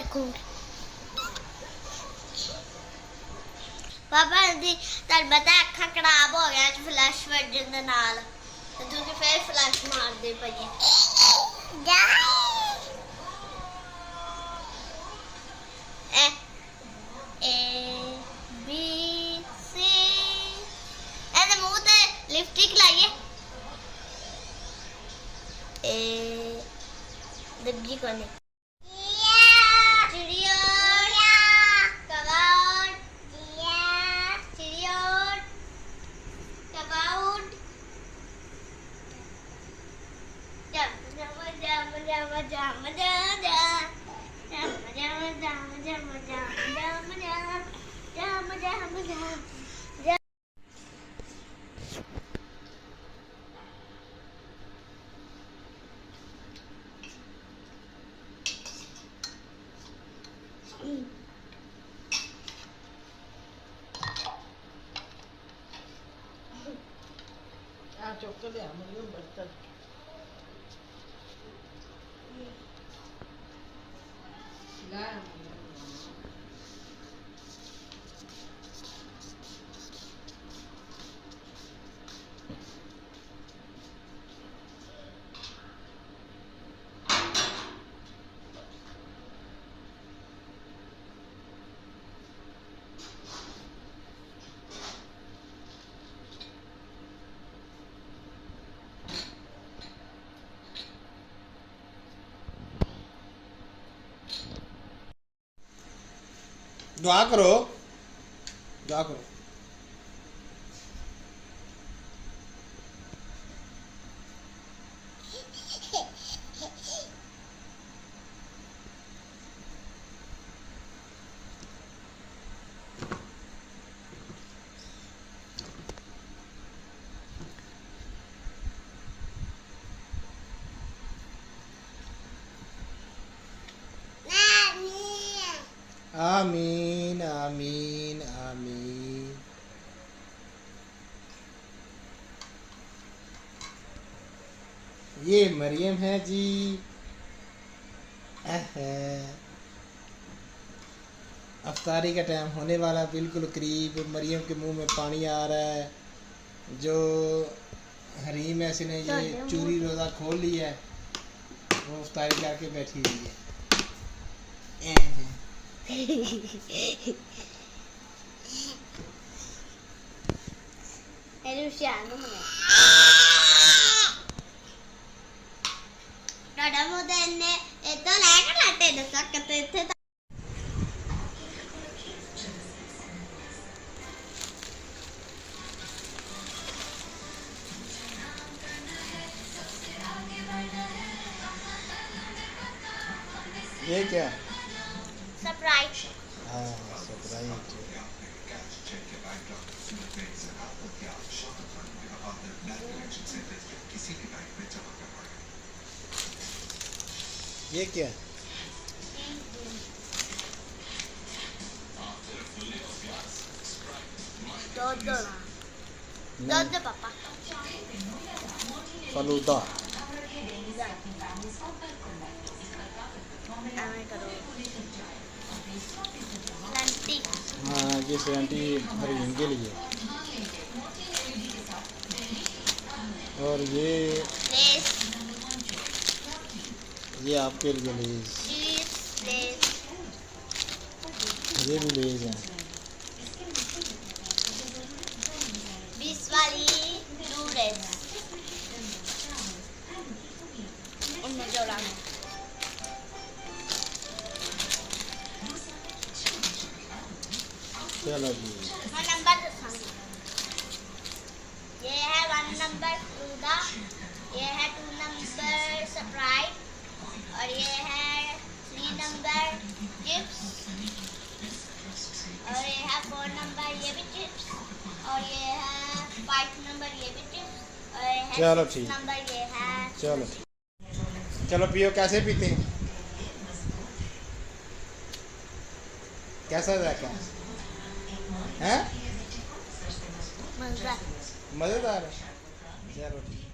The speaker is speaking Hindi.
देखूं पापा दी तर बता अखा खराब हो गया फ्लैश वर्जन दे नाल ते तू फिर फ्लैश मार दे पई ए ए बी सी एने मुंह ते लिपस्टिक लाइए ए दब्जी कोने चौक ले हम बर्तन दुआ करो दुआ करो आमीन आमीन आमीन। ये मरियम है जी। अफ्तारी का टाइम होने वाला बिल्कुल करीब। मरियम के मुंह में पानी आ रहा है। जो हरीम है इसने ये चूरी रोज़ा खोल लिया है, वो अफ्तारी करके बैठी हुई है। ये क्या? सरप्राइज। हाँ सरप्राइज। ये क्या? दूध पापा। फलूदा। हाँ ये सेवेंटी हरीम के लिए। और ये आपके लिए लेज। ये भी लेज है। 20 वाली नूडल्स उनमें जोड़ा है। चलो जी नंबर ये है 1 नंबर फ्लूदा, ये है 2 नंबर स्प्राइट और ये है 3 नंबर चिप्स और ये है 4 नंबर ये भी चिप्स और ये है 5 नंबर ये भी चिप्स और ये है चलो 6 ठीक नंबर ये है। चलो पियो। कैसे पीते हैं? कैसा जाएगा है? मज़ेदार। मज़ेदार है। चलो ठीक।